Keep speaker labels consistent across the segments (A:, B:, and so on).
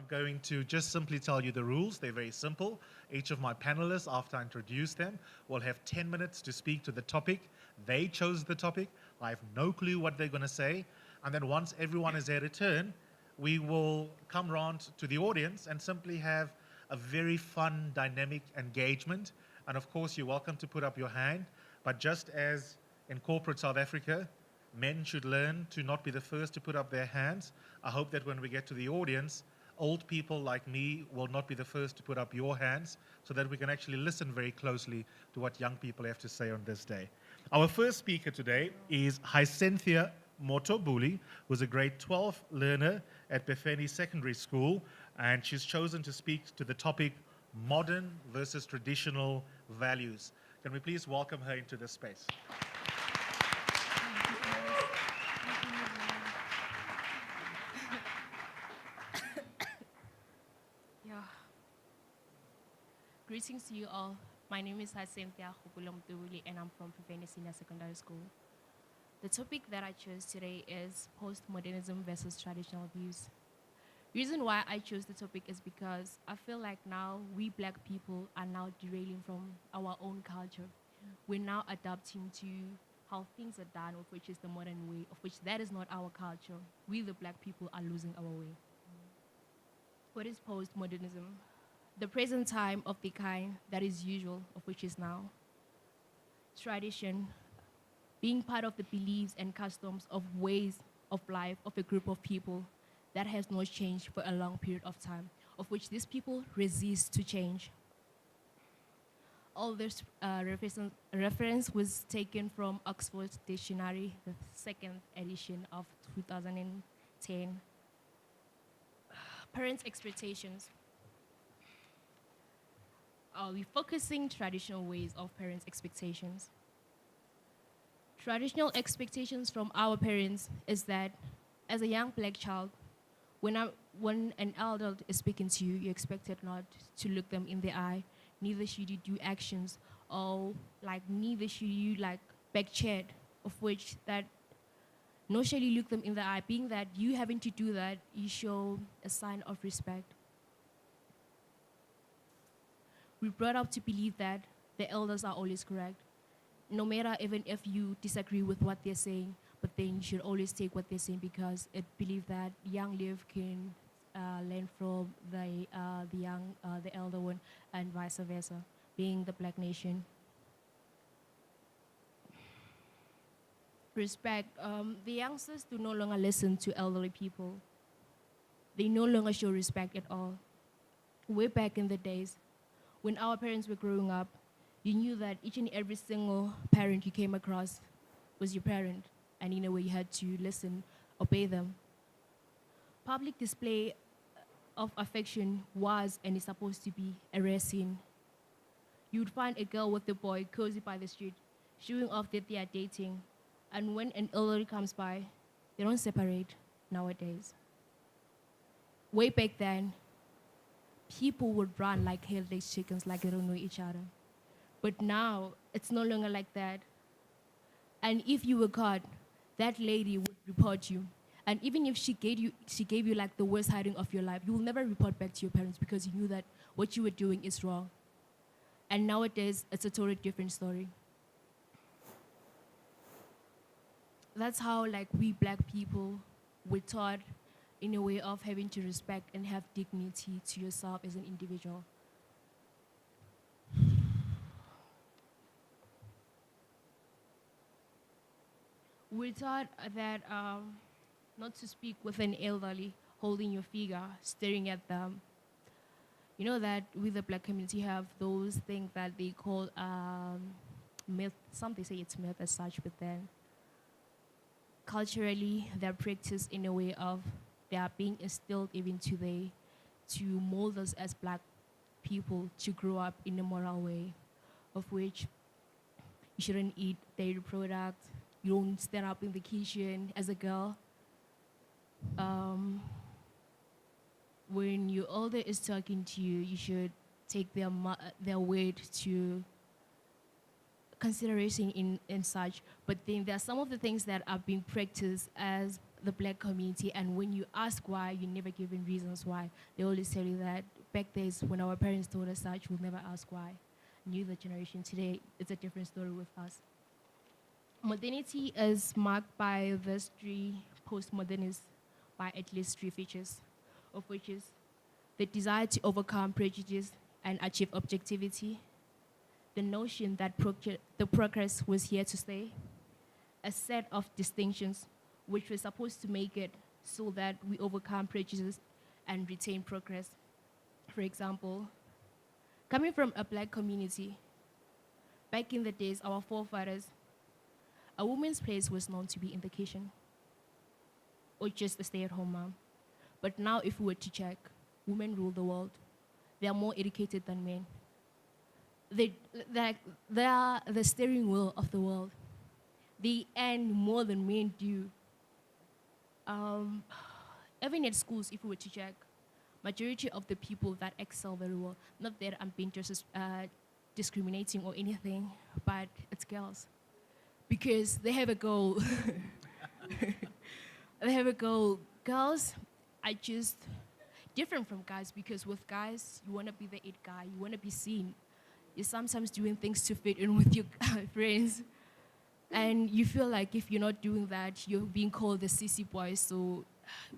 A: I'm going to just simply tell you the rules. They're very simple. Each of my panelists, after I introduce them, will have 10 minutes to speak to the topic. They chose the topic. I have no clue what they're going to say. And then once everyone has had a turn, we will come round to the audience and simply have a very fun, dynamic engagement. And of course, you're welcome to put up your hand. But just as in corporate South Africa, men should learn to not be the first to put up their hands. I hope that when we get to the audience, old people like me will not be the first to put up your hands so that we can actually listen very closely to what young people have to say on this day. Our first speaker today is Hycenthia Motobull, who's a grade 12 learner at Bethany Secondary School, and she's chosen to speak to the topic modern versus traditional values. Can we please welcome her into this space?
B: Yeah. Greetings to you all. My name is Hycenthia and I'm from Bethany Senior Secondary School. The topic that I chose today is postmodernism versus traditional views. Reason why I chose the topic is because I feel like now we black people are now derailing from our own culture. We're now adapting to how things are done, of which is the modern way, of which that is not our culture. We, the black people, are losing our way. What is postmodernism? The present time of the kind that is usual, of which is now. Tradition, being part of the beliefs and customs of ways of life of a group of people that has not changed for a long period of time, of which these people resist to change. All this reference was taken from Oxford Dictionary, the second edition of 2010. Parents' expectations. Are we focusing traditional ways of parents' expectations? Traditional expectations from our parents is that as a young black child, when an adult is speaking to you, you're expected not to look them in the eye. Neither should you do actions, or neither should you back chat, of which that nor shall you look them in the eye. Being that you having to do that, you show a sign of respect. We're brought up to believe that the elders are always correct, no matter even if you disagree with what they're saying, but then you should always take what they're saying because it believe that young live can learn from the elder one, and vice versa, being the black nation. Respect. The youngsters do no longer listen to elderly people. They no longer show respect at all. Way back in the days, when our parents were growing up, you knew that each and every single parent you came across was your parent, and in a way you had to listen, obey them. Public display of affection was and is supposed to be a rare scene. You would find a girl with a boy cozy by the street, showing off that they are dating, and when an elderly comes by, they don't separate nowadays. Way back then, people would run like headless chickens, like they don't know each other. But now, it's no longer like that. And if you were caught, that lady would report you. And even if she gave you like the worst hiding of your life, you will never report back to your parents because you knew that what you were doing is wrong. And nowadays, it's a totally different story. That's how we black people were taught in a way of having to respect and have dignity to yourself as an individual. We're taught that not to speak with an elderly, holding your figure, staring at them. You know that we, the black community, have those things that they call myth. Some they say it's myth as such, but then culturally they're practiced in a way of they are being instilled even today to mold us as black people to grow up in a moral way, of which you shouldn't eat dairy products, you don't stand up in the kitchen as a girl. When your older is talking to you, you should take their word to consideration in such. But then there are some of the things that are being practiced as the black community, and when you ask why, you're never given reasons why. They always tell you that back days when our parents told us such, we'll never ask why. New the generation today, it's a different story with us. Modernity is marked by these three postmodernists by at least three features, of which is the desire to overcome prejudice and achieve objectivity, the notion that the progress was here to stay, a set of distinctions which were supposed to make it so that we overcome prejudice and retain progress. For example, coming from a black community, back in the days, our forefathers, a woman's place was known to be in the kitchen or just a stay-at-home mom. But now if we were to check, women rule the world. They are more educated than men. They are the steering wheel of the world. They earn more than men do. Even at schools, if we were to check, majority of the people that excel very well, not that I'm being just discriminating or anything, but it's girls. Because they have a goal. They have a goal. Girls are just different from guys, because with guys, you want to be the it guy, you want to be seen. You're sometimes doing things to fit in with your friends. And you feel like if you're not doing that, you're being called the sissy boy. So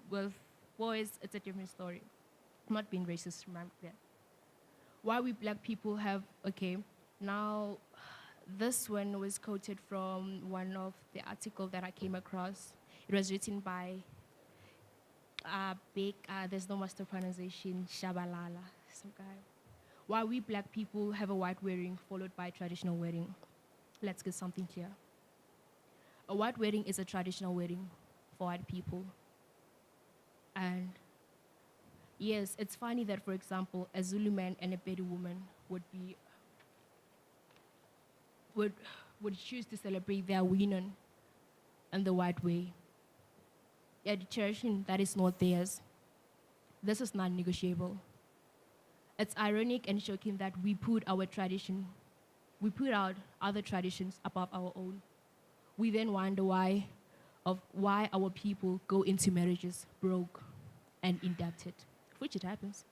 B: with boys, it's a different story. I'm not being racist, remember that. Why we black people have, okay, now this one was quoted from one of the article that I came across. It was written by there's no master pronunciation, Shabalala, some guy. Why we black people have a white wedding followed by traditional wedding. Let's get something clear. A white wedding is a traditional wedding for white people. And yes, it's funny that, for example, a Zulu man and a Bedou woman would choose to celebrate their union in the white way. A tradition that is not theirs. This is not negotiable. It's ironic and shocking that we put our other traditions above our own. We then wonder why our people go into marriages broke and indebted, which it happens.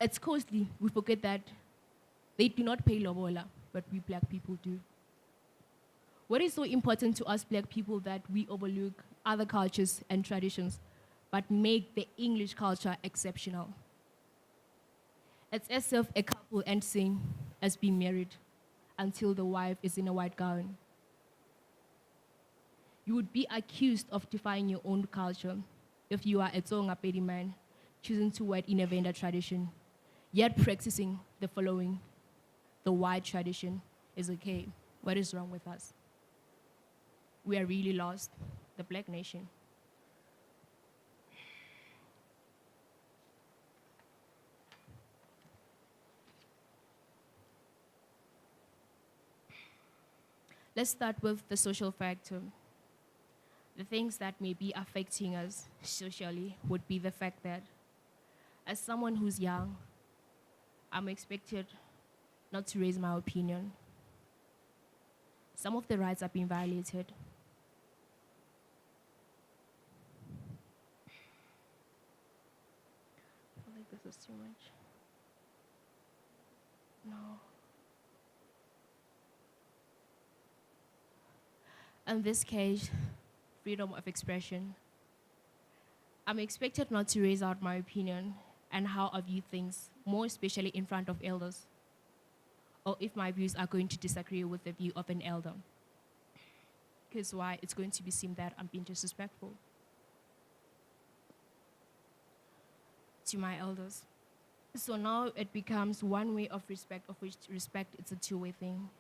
B: It's costly. We forget that they do not pay lobola, but we black people do. What is so important to us black people that we overlook other cultures and traditions, but make the English culture exceptional? It's as if a couple ends sing as being married until the wife is in a white gown. You would be accused of defying your own culture if you are a Tsonga Pedi man choosing to wed in a Venda tradition, yet practicing the following: the white tradition is okay. What is wrong with us? We are really lost, the black nation. Let's start with the social factor. The things that may be affecting us socially would be the fact that as someone who's young, I'm expected not to raise my opinion. Some of the rights are being violated. I feel like this is too much. No. In this case, freedom of expression. I'm expected not to raise out my opinion and how I view things, more especially in front of elders, or if my views are going to disagree with the view of an elder. Because why? It's going to be seen that I'm being disrespectful to my elders. So now it becomes one way of respect, of which respect is a two-way thing.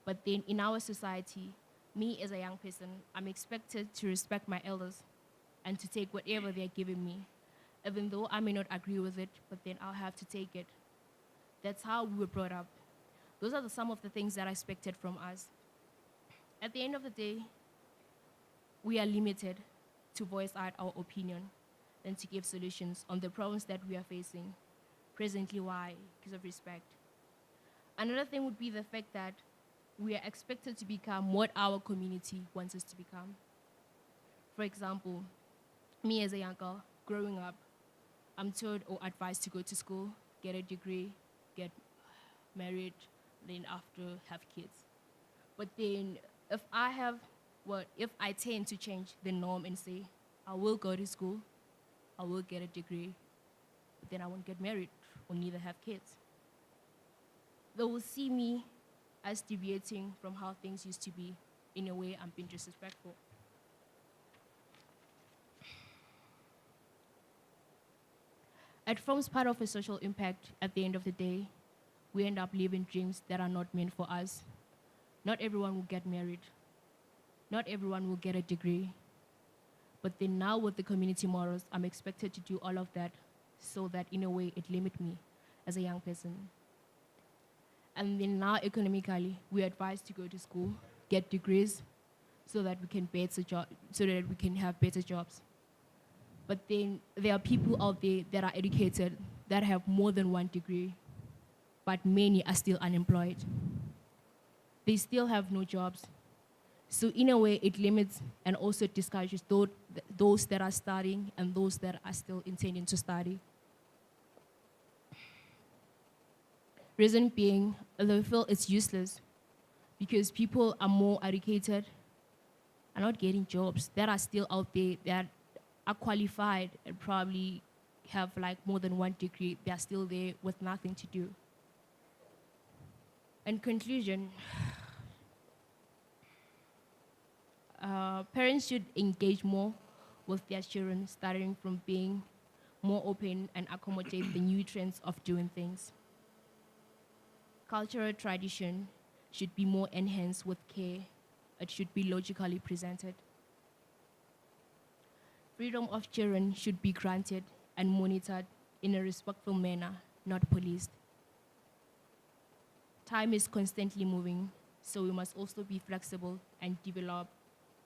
B: But then in our society, me as a young person, I'm expected to respect my elders and to take whatever they're giving me, even though I may not agree with it, but then I'll have to take it. That's how we were brought up. Those are some of the things that are expected from us. At the end of the day, we are limited to voice out our opinion and to give solutions on the problems that we are facing. Presently, why? Because of respect. Another thing would be the fact that we are expected to become what our community wants us to become. For example, me as a young girl, growing up, I'm told or advised to go to school, get a degree, get married, then after have kids. But then if I tend to change the norm and say, I will go to school, I will get a degree, but then I won't get married or neither have kids. They will see me as deviating from how things used to be. In a way, I'm being disrespectful. It forms part of a social impact at the end of the day. We end up living dreams that are not meant for us. Not everyone will get married. Not everyone will get a degree. But then now with the community models, I'm expected to do all of that so that in a way it limits me as a young person. And then now economically, we're advised to go to school, get degrees, so that we can have better jobs. But then there are people out there that are educated that have more than one degree, but many are still unemployed. They still have no jobs. So in a way, it limits and also discourages those that are studying and those that are still intending to study. Reason being, they feel it's useless because people are more educated, are not getting jobs, that are still out there, that are qualified and probably have like more than one degree. They're still there with nothing to do. In conclusion, parents should engage more with their children, starting from being more open and accommodate the new trends of doing things. Cultural tradition should be more enhanced with care. It should be logically presented. Freedom of children should be granted and monitored in a respectful manner, not policed. Time is constantly moving, so we must also be flexible and develop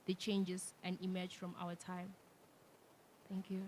B: the changes and emerge from our time. Thank you.